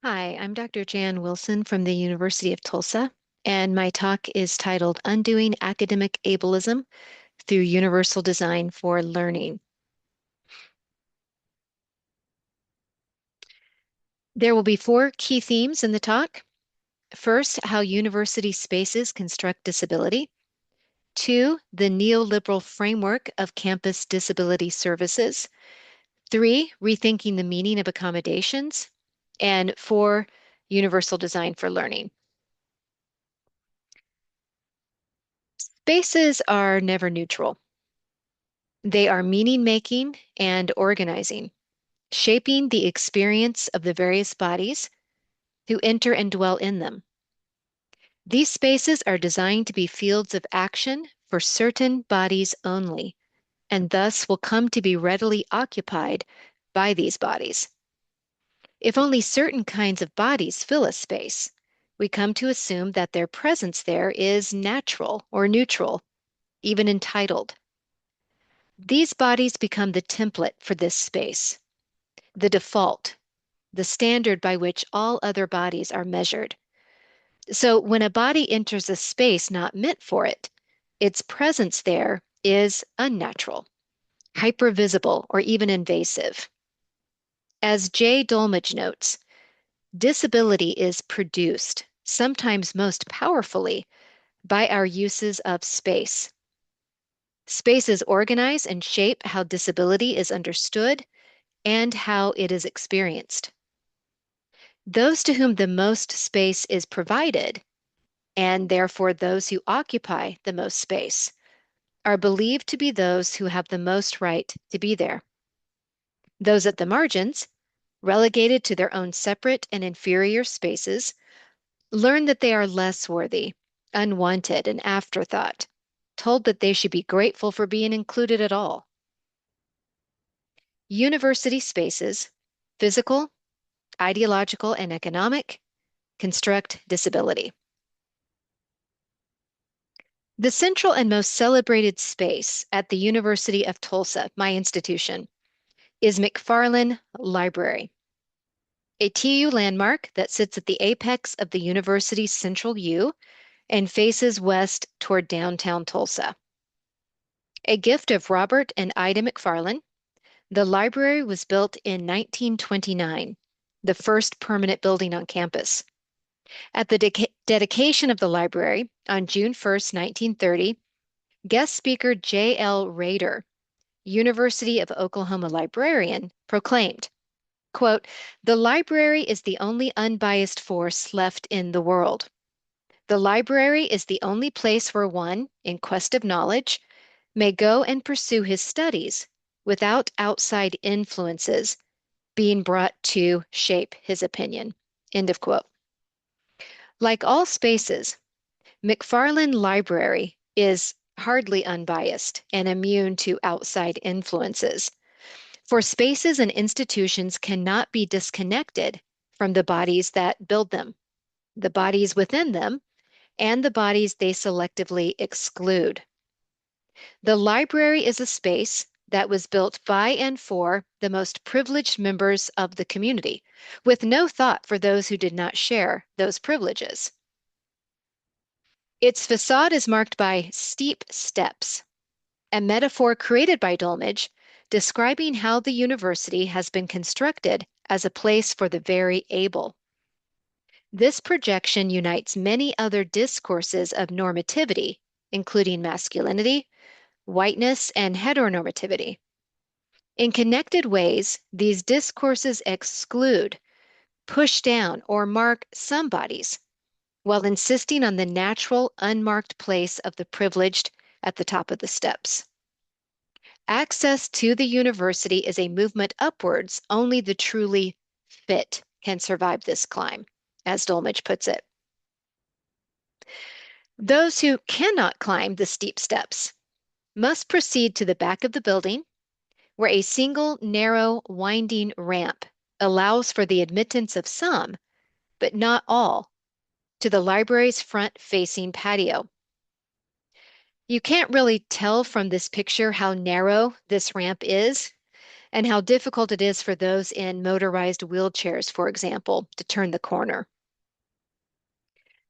Hi, I'm Dr. Jan Wilson from the University of Tulsa, and my talk is titled Undoing Academic Ableism Through Universal Design for Learning. There will be four key themes in the talk. First, how university spaces construct disability. Two, the neoliberal framework of campus disability services. Three, rethinking the meaning of accommodations. And four, universal design for learning. Spaces are never neutral. They are meaning making and organizing, shaping the experience of the various bodies who enter and dwell in them. These spaces are designed to be fields of action for certain bodies only, and thus will come to be readily occupied by these bodies. If only certain kinds of bodies fill a space, we come to assume that their presence there is natural or neutral, even entitled. These bodies become the template for this space, the default, the standard by which all other bodies are measured. So when a body enters a space not meant for it, its presence there is unnatural, hypervisible, or even invasive. As Jay Dolmage notes, disability is produced, sometimes most powerfully, by our uses of space. Spaces organize and shape how disability is understood and how it is experienced. Those to whom the most space is provided, and therefore those who occupy the most space, are believed to be those who have the most right to be there. Those at the margins, relegated to their own separate and inferior spaces, learn that they are less worthy, unwanted, an afterthought, told that they should be grateful for being included at all. University spaces, physical, ideological, and economic, construct disability. The central and most celebrated space at the University of Tulsa, my institution, is McFarland Library, a TU landmark that sits at the apex of the university's central U and faces west toward downtown Tulsa. A gift of Robert and Ida McFarland, the library was built in 1929, the first permanent building on campus. At the dedication of the library on June 1st, 1930, guest speaker J.L. Rader, University of Oklahoma librarian, proclaimed, quote, "The library is the only unbiased force left in the world. The library is the only place where one, in quest of knowledge, may go and pursue his studies without outside influences being brought to shape his opinion." End of quote. Like all spaces, McFarland Library is hardly unbiased and immune to outside influences. For spaces and institutions cannot be disconnected from the bodies that build them, the bodies within them, and the bodies they selectively exclude. The library is a space that was built by and for the most privileged members of the community, with no thought for those who did not share those privileges. Its facade is marked by steep steps, a metaphor created by Dolmage, describing how the university has been constructed as a place for the very able. This projection unites many other discourses of normativity, including masculinity, whiteness, and heteronormativity. In connected ways, these discourses exclude, push down, or mark some bodies, while insisting on the natural, unmarked place of the privileged at the top of the steps. Access to the university is a movement upwards. Only the truly fit can survive this climb, as Dolmage puts it. Those who cannot climb the steep steps must proceed to the back of the building, where a single narrow winding ramp allows for the admittance of some, but not all, to the library's front-facing patio. You can't really tell from this picture how narrow this ramp is, and how difficult it is for those in motorized wheelchairs, for example, to turn the corner.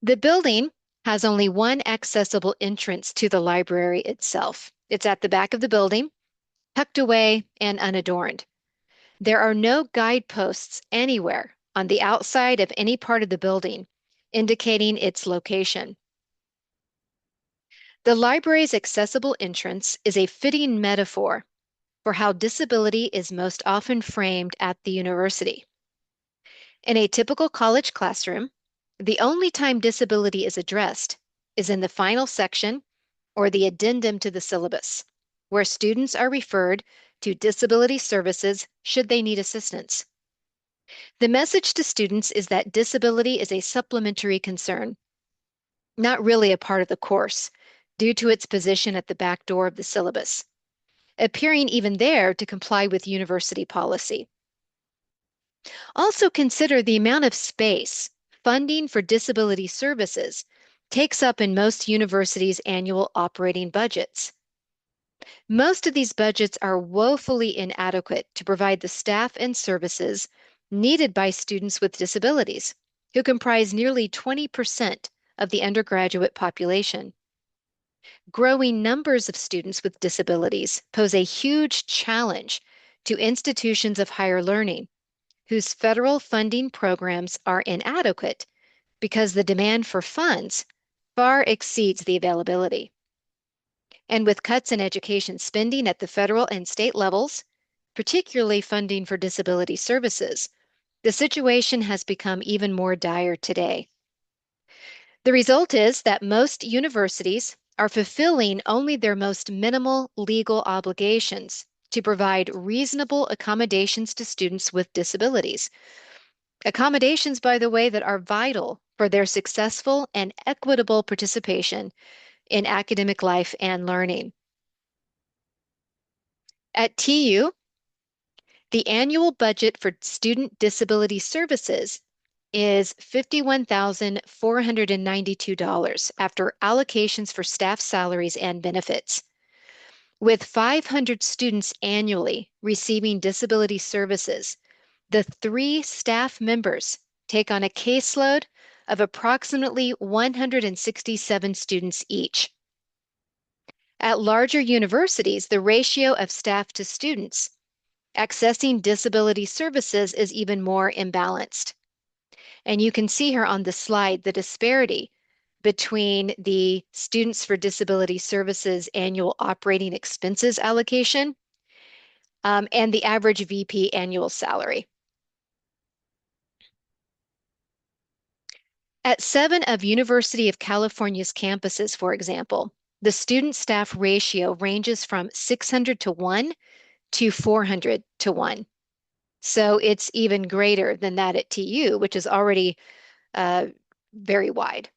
The building has only one accessible entrance to the library itself. It's at the back of the building, tucked away and unadorned. There are no guideposts anywhere on the outside of any part of the building indicating its location. The library's accessible entrance is a fitting metaphor for how disability is most often framed at the university. In a typical college classroom, the only time disability is addressed is in the final section or the addendum to the syllabus, where students are referred to disability services should they need assistance. The message to students is that disability is a supplementary concern, not really a part of the course, due to its position at the back door of the syllabus, appearing even there to comply with university policy. Also consider the amount of space funding for disability services takes up in most universities' annual operating budgets. Most of these budgets are woefully inadequate to provide the staff and services needed by students with disabilities, who comprise nearly 20% of the undergraduate population. Growing numbers of students with disabilities pose a huge challenge to institutions of higher learning, whose federal funding programs are inadequate because the demand for funds far exceeds the availability. And with cuts in education spending at the federal and state levels, particularly funding for disability services, the situation has become even more dire today. The result is that most universities are fulfilling only their most minimal legal obligations to provide reasonable accommodations to students with disabilities. Accommodations, by the way, that are vital for their successful and equitable participation in academic life and learning. At TU, the annual budget for student disability services is $51,492 after allocations for staff salaries and benefits. With 500 students annually receiving disability services, the 3 staff members take on a caseload of approximately 167 students each. At larger universities, the ratio of staff to students accessing disability services is even more imbalanced. And you can see here on the slide the disparity between the Students for Disability Services annual operating expenses allocation and the average VP annual salary. At 7 of University of California's campuses, for example, the student-staff ratio ranges from 600 to 1 to 400 to 1. So it's even greater than that at TU, which is already very wide.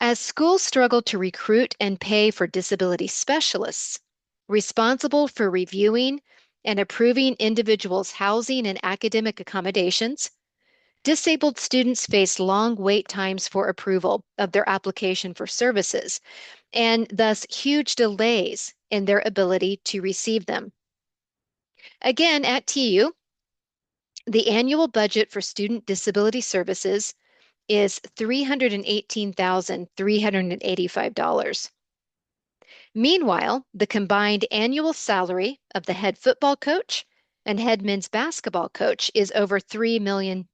As schools struggle to recruit and pay for disability specialists responsible for reviewing and approving individuals' housing and academic accommodations, disabled students face long wait times for approval of their application for services, and thus huge delays in their ability to receive them. Again, at TU, the annual budget for student disability services is $318,385. Meanwhile, the combined annual salary of the head football coach and head men's basketball coach is over $3 million.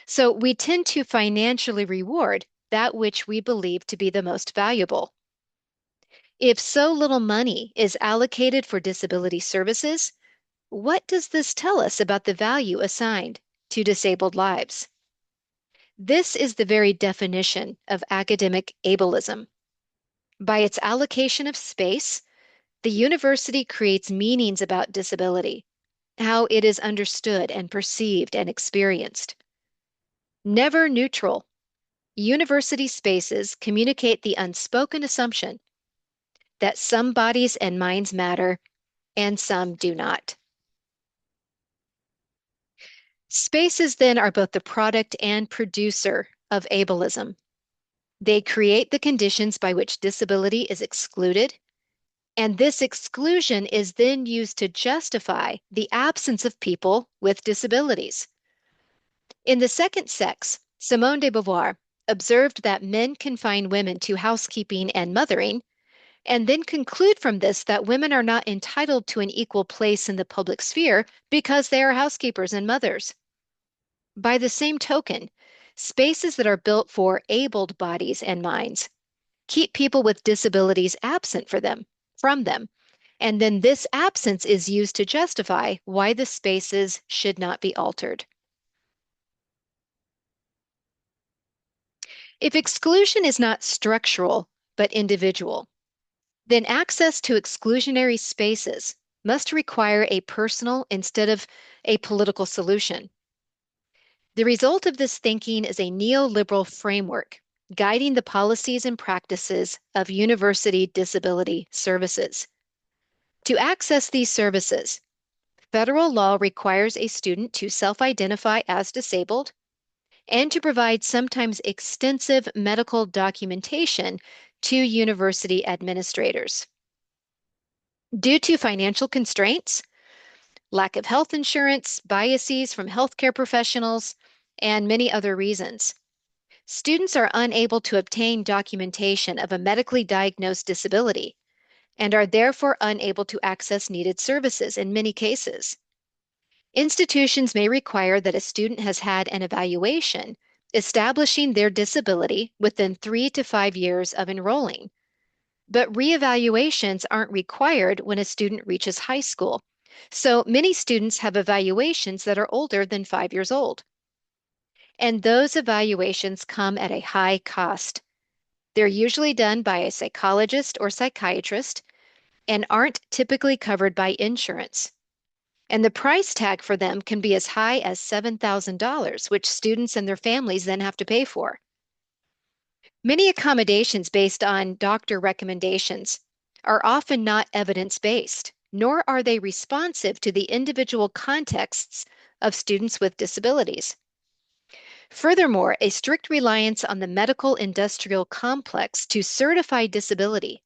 So we tend to financially reward that which we believe to be the most valuable. If so little money is allocated for disability services, what does this tell us about the value assigned to disabled lives? This is the very definition of academic ableism. By its allocation of space, the university creates meanings about disability, how it is understood and perceived and experienced. Never neutral, university spaces communicate the unspoken assumption that some bodies and minds matter and some do not. Spaces then are both the product and producer of ableism. They create the conditions by which disability is excluded, And this exclusion is then used to justify the absence of people with disabilities. In The Second Sex, Simone de Beauvoir observed that men confine women to housekeeping and mothering, and then conclude from this that women are not entitled to an equal place in the public sphere because they are housekeepers and mothers. By the same token, spaces that are built for abled bodies and minds keep people with disabilities absent from them. And then this absence is used to justify why the spaces should not be altered. If exclusion is not structural but individual, then access to exclusionary spaces must require a personal instead of a political solution. The result of this thinking is a neoliberal framework guiding the policies and practices of university disability services. To access these services, federal law requires a student to self-identify as disabled and to provide sometimes extensive medical documentation to university administrators. Due to financial constraints, lack of health insurance, biases from healthcare professionals, and many other reasons, students are unable to obtain documentation of a medically diagnosed disability and are therefore unable to access needed services in many cases. Institutions may require that a student has had an evaluation establishing their disability within 3 to 5 years of enrolling, but reevaluations aren't required when a student reaches high school. So many students have evaluations that are older than 5 years old. And those evaluations come at a high cost. They're usually done by a psychologist or psychiatrist and aren't typically covered by insurance. And the price tag for them can be as high as $7,000, which students and their families then have to pay for. Many accommodations based on doctor recommendations are often not evidence-based, nor are they responsive to the individual contexts of students with disabilities. Furthermore, a strict reliance on the medical industrial complex to certify disability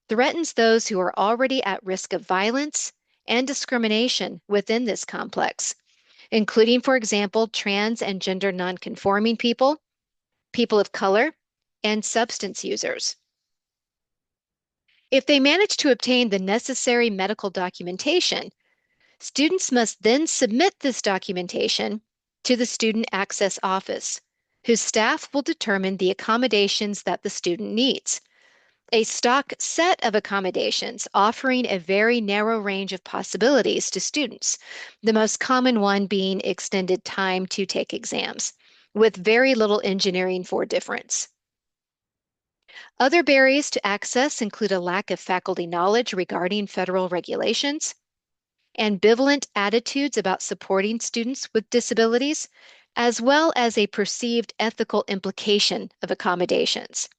threatens those who are already at risk of violence and discrimination within this complex, including, for example, trans and gender nonconforming people, people of color, and substance users. If they manage to obtain the necessary medical documentation, students must then submit this documentation to the Student Access Office, whose staff will determine the accommodations that the student needs. A stock set of accommodations offering a very narrow range of possibilities to students, the most common one being extended time to take exams, with very little engineering for difference. Other barriers to access include a lack of faculty knowledge regarding federal regulations, ambivalent attitudes about supporting students with disabilities, as well as a perceived ethical implication of accommodations.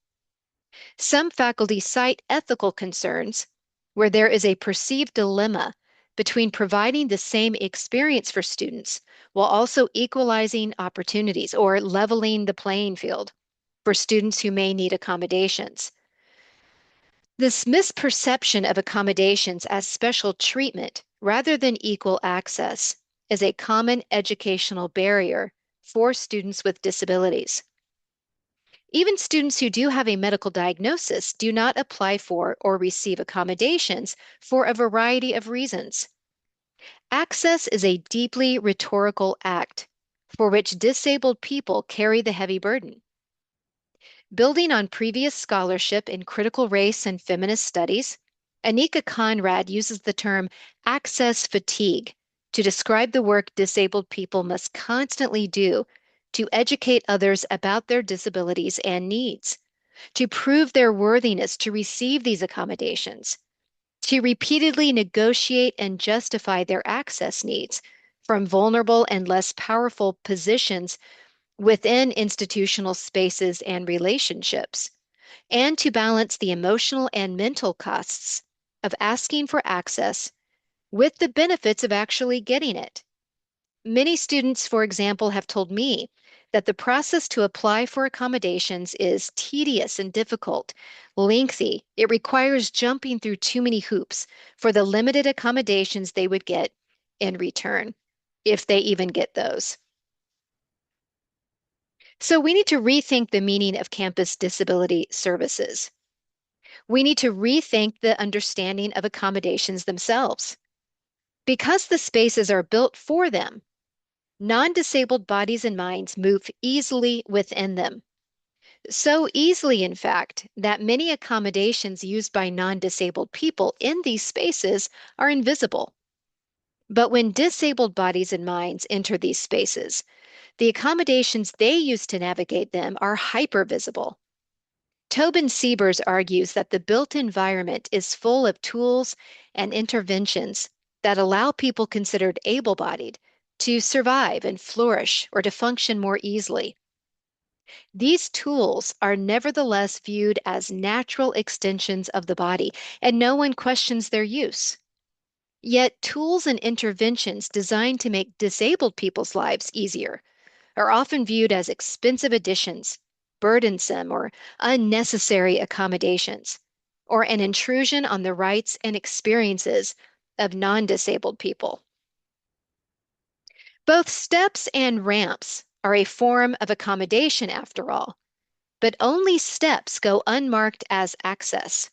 Some faculty cite ethical concerns where there is a perceived dilemma between providing the same experience for students while also equalizing opportunities or leveling the playing field for students who may need accommodations. This misperception of accommodations as special treatment rather than equal access is a common educational barrier for students with disabilities. Even students who do have a medical diagnosis do not apply for or receive accommodations for a variety of reasons. Access is a deeply rhetorical act for which disabled people carry the heavy burden. Building on previous scholarship in critical race and feminist studies, Anika Conrad uses the term access fatigue to describe the work disabled people must constantly do to educate others about their disabilities and needs, to prove their worthiness to receive these accommodations, to repeatedly negotiate and justify their access needs from vulnerable and less powerful positions within institutional spaces and relationships, and to balance the emotional and mental costs of asking for access with the benefits of actually getting it. Many students, for example, have told me that the process to apply for accommodations is tedious and difficult, lengthy. It requires jumping through too many hoops for the limited accommodations they would get in return, if they even get those. So we need to rethink the meaning of campus disability services. We need to rethink the understanding of accommodations themselves. Because the spaces are built for them, non-disabled bodies and minds move easily within them. So easily, in fact, that many accommodations used by non-disabled people in these spaces are invisible. But when disabled bodies and minds enter these spaces, the accommodations they use to navigate them are hypervisible. Tobin Siebers argues that the built environment is full of tools and interventions that allow people considered able-bodied to survive and flourish or to function more easily. These tools are nevertheless viewed as natural extensions of the body, and no one questions their use. Yet, tools and interventions designed to make disabled people's lives easier are often viewed as expensive additions, burdensome or unnecessary accommodations, or an intrusion on the rights and experiences of non-disabled people. Both steps and ramps are a form of accommodation after all, but only steps go unmarked as access.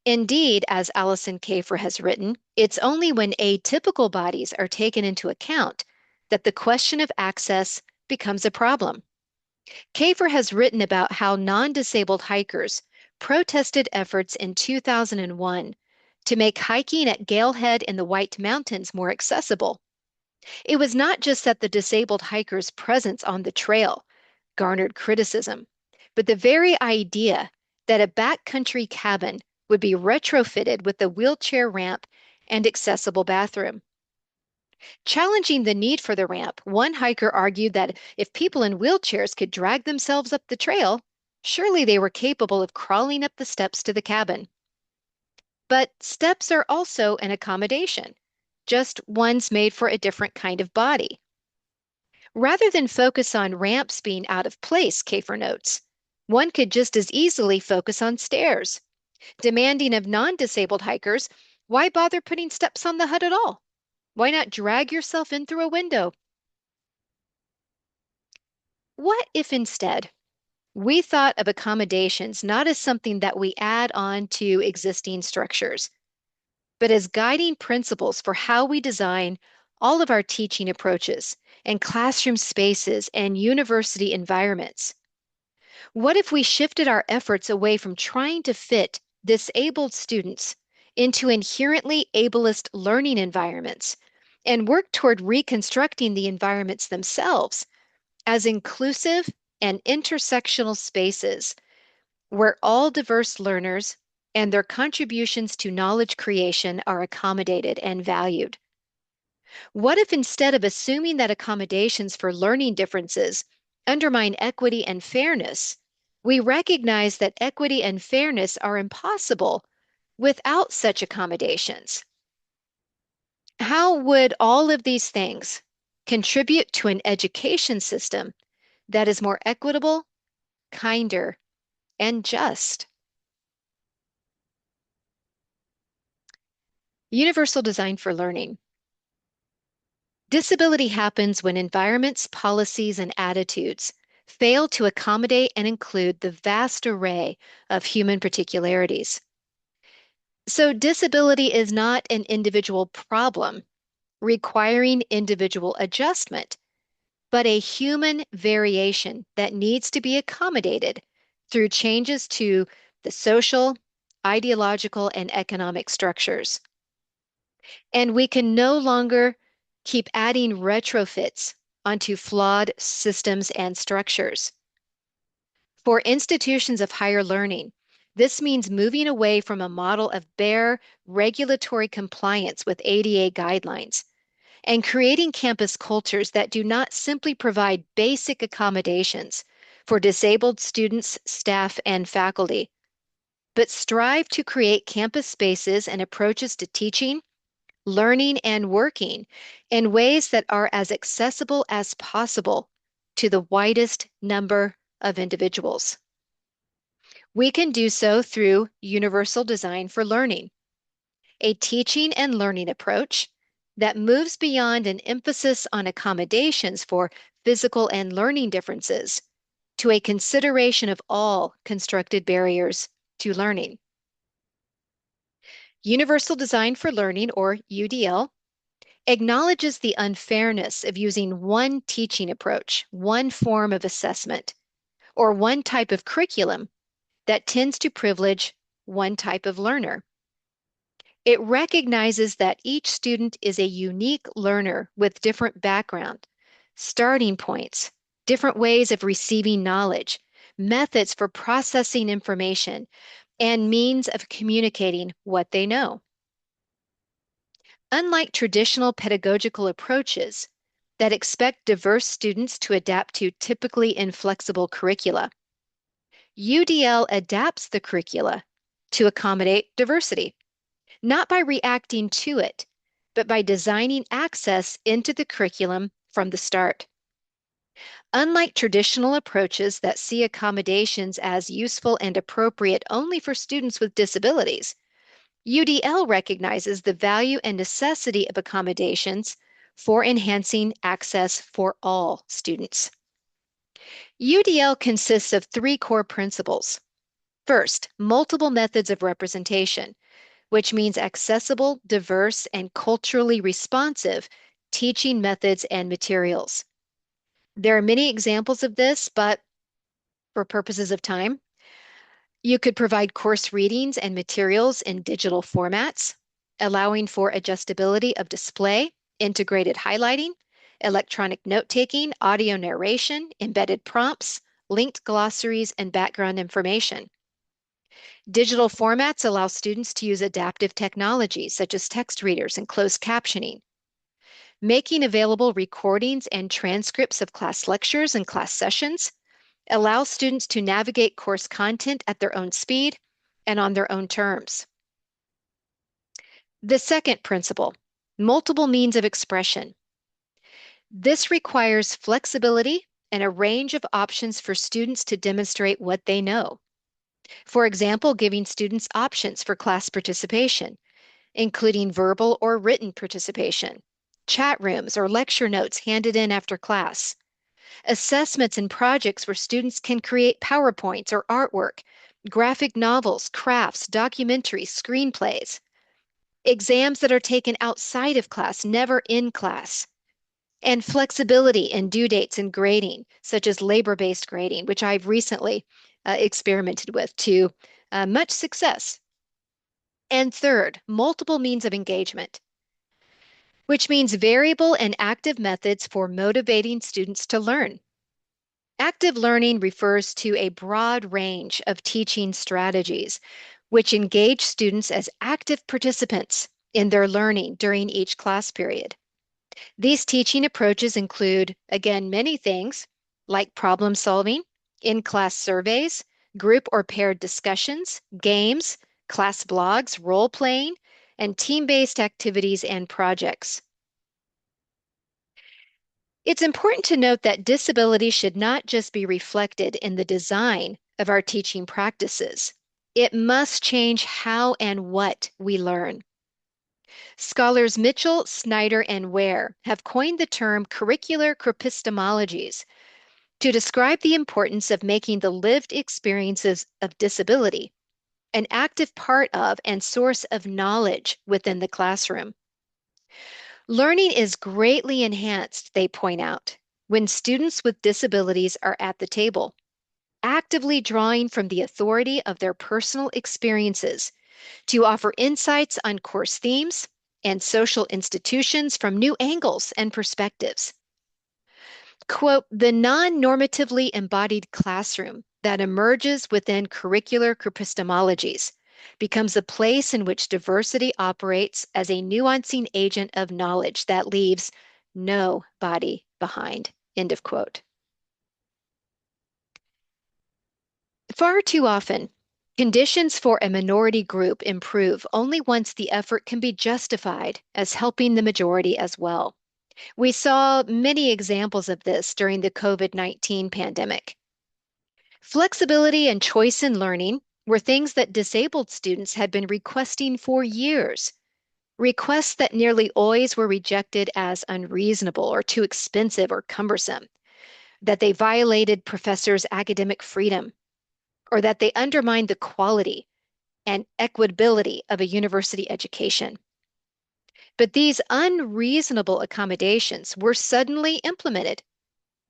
Indeed, as Alison Kafer has written, it's only when atypical bodies are taken into account that the question of access becomes a problem. Kafer has written about how non-disabled hikers protested efforts in 2001 to make hiking at Galehead in the White Mountains more accessible. It was not just that the disabled hikers' presence on the trail garnered criticism, but the very idea that a backcountry cabin would be retrofitted with a wheelchair ramp and accessible bathroom. Challenging the need for the ramp, one hiker argued that if people in wheelchairs could drag themselves up the trail, surely they were capable of crawling up the steps to the cabin. But steps are also an accommodation, just ones made for a different kind of body. Rather than focus on ramps being out of place, Kafer notes, one could just as easily focus on stairs, demanding of non-disabled hikers, why bother putting steps on the hut at all? Why not drag yourself in through a window? What if instead we thought of accommodations not as something that we add on to existing structures, but as guiding principles for how we design all of our teaching approaches and classroom spaces and university environments? What if we shifted our efforts away from trying to fit disabled students into inherently ableist learning environments and worked toward reconstructing the environments themselves as inclusive and intersectional spaces where all diverse learners and their contributions to knowledge creation are accommodated and valued? What if instead of assuming that accommodations for learning differences undermine equity and fairness, we recognize that equity and fairness are impossible without such accommodations? How would all of these things contribute to an education system that is more equitable, kinder, and just? Universal design for learning. Disability happens when environments, policies, and attitudes fail to accommodate and include the vast array of human particularities. So, disability is not an individual problem requiring individual adjustment, but a human variation that needs to be accommodated through changes to the social, ideological, and economic structures. And we can no longer keep adding retrofits onto flawed systems and structures. For institutions of higher learning, this means moving away from a model of bare regulatory compliance with ADA guidelines and creating campus cultures that do not simply provide basic accommodations for disabled students, staff, and faculty, but strive to create campus spaces and approaches to teaching, learning, and working in ways that are as accessible as possible to the widest number of individuals. We can do so through universal design for learning, a teaching and learning approach that moves beyond an emphasis on accommodations for physical and learning differences to a consideration of all constructed barriers to learning. Universal Design for Learning, or UDL, acknowledges the unfairness of using one teaching approach, one form of assessment, or one type of curriculum that tends to privilege one type of learner. It recognizes that each student is a unique learner with different background, starting points, different ways of receiving knowledge, methods for processing information, and means of communicating what they know. Unlike traditional pedagogical approaches that expect diverse students to adapt to typically inflexible curricula, UDL adapts the curricula to accommodate diversity, not by reacting to it, but by designing access into the curriculum from the start. Unlike traditional approaches that see accommodations as useful and appropriate only for students with disabilities, UDL recognizes the value and necessity of accommodations for enhancing access for all students. UDL consists of three core principles. First, multiple methods of representation, which means accessible, diverse, and culturally responsive teaching methods and materials. There are many examples of this, but for purposes of time, you could provide course readings and materials in digital formats, allowing for adjustability of display, integrated highlighting, electronic note-taking, audio narration, embedded prompts, linked glossaries, and background information. Digital formats allow students to use adaptive technologies such as text readers and closed captioning. Making available recordings and transcripts of class lectures and class sessions allows students to navigate course content at their own speed and on their own terms. The second principle, multiple means of expression. This requires flexibility and a range of options for students to demonstrate what they know. For example, giving students options for class participation, including verbal or written participation, chat rooms or lecture notes handed in after class, assessments and projects where students can create PowerPoints or artwork, graphic novels, crafts, documentaries, screenplays, exams that are taken outside of class, never in class, and flexibility in due dates and grading, such as labor-based grading, which I've recently experimented with to much success. And third, multiple means of engagement, which means variable and active methods for motivating students to learn. Active learning refers to a broad range of teaching strategies, which engage students as active participants in their learning during each class period. These teaching approaches include, again, many things like problem solving, in-class surveys, group or paired discussions, games, class blogs, role playing, and team-based activities and projects. It's important to note that disability should not just be reflected in the design of our teaching practices. It must change how and what we learn. Scholars Mitchell, Snyder, and Ware have coined the term curricular cripistemologies to describe the importance of making the lived experiences of disability an active part of and source of knowledge within the classroom. Learning is greatly enhanced, they point out, when students with disabilities are at the table, actively drawing from the authority of their personal experiences to offer insights on course themes and social institutions from new angles and perspectives. Quote, the non-normatively embodied classroom that emerges within curricular cripistemologies becomes a place in which diversity operates as a nuancing agent of knowledge that leaves no body behind. End of quote. Far too often, conditions for a minority group improve only once the effort can be justified as helping the majority as well. We saw many examples of this during the COVID-19 pandemic. Flexibility and choice in learning were things that disabled students had been requesting for years, requests that nearly always were rejected as unreasonable or too expensive or cumbersome, that they violated professors' academic freedom, or that they undermined the quality and equitability of a university education. But these unreasonable accommodations were suddenly implemented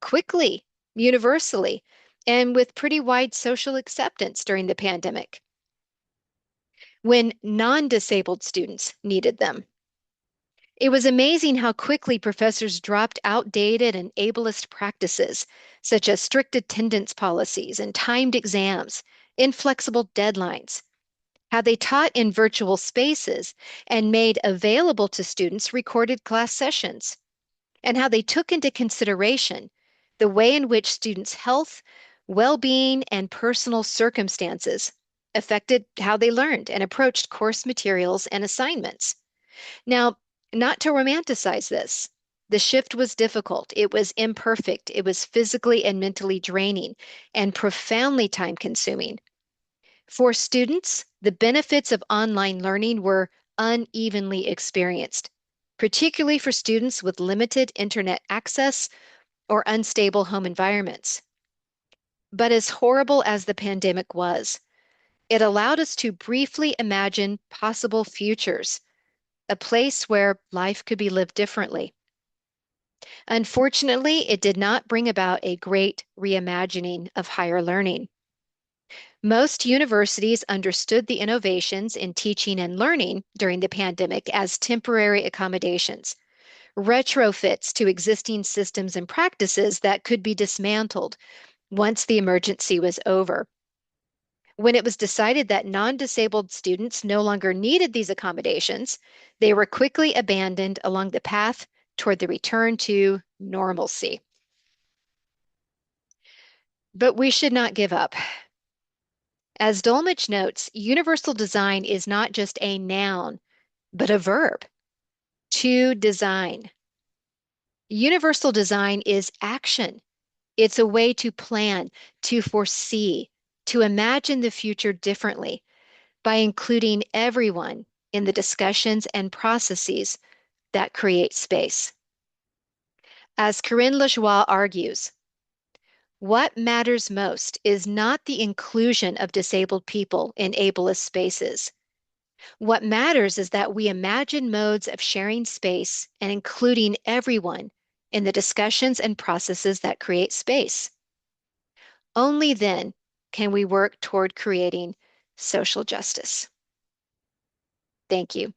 quickly, universally, and with pretty wide social acceptance during the pandemic when non-disabled students needed them. It was amazing how quickly professors dropped outdated and ableist practices, such as strict attendance policies and timed exams, inflexible deadlines, how they taught in virtual spaces and made available to students recorded class sessions, and how they took into consideration the way in which students' health, well-being, and personal circumstances affected how they learned and approached course materials and assignments. Now, not to romanticize this, the shift was difficult, it was imperfect, it was physically and mentally draining, and profoundly time-consuming. For students, the benefits of online learning were unevenly experienced, particularly for students with limited internet access or unstable home environments. But as horrible as the pandemic was, it allowed us to briefly imagine possible futures, a place where life could be lived differently. Unfortunately, it did not bring about a great reimagining of higher learning. Most universities understood the innovations in teaching and learning during the pandemic as temporary accommodations, retrofits to existing systems and practices that could be dismantled once the emergency was over. When it was decided that non-disabled students no longer needed these accommodations, they were quickly abandoned along the path toward the return to normalcy. But we should not give up. As Dolmich notes, universal design is not just a noun, but a verb, to design. Universal design is action. It's a way to plan, to foresee, to imagine the future differently by including everyone in the discussions and processes that create space. As Corinne Lajoie argues, what matters most is not the inclusion of disabled people in ableist spaces. What matters is that we imagine modes of sharing space and including everyone in the discussions and processes that create space. Only then can we work toward creating social justice. Thank you.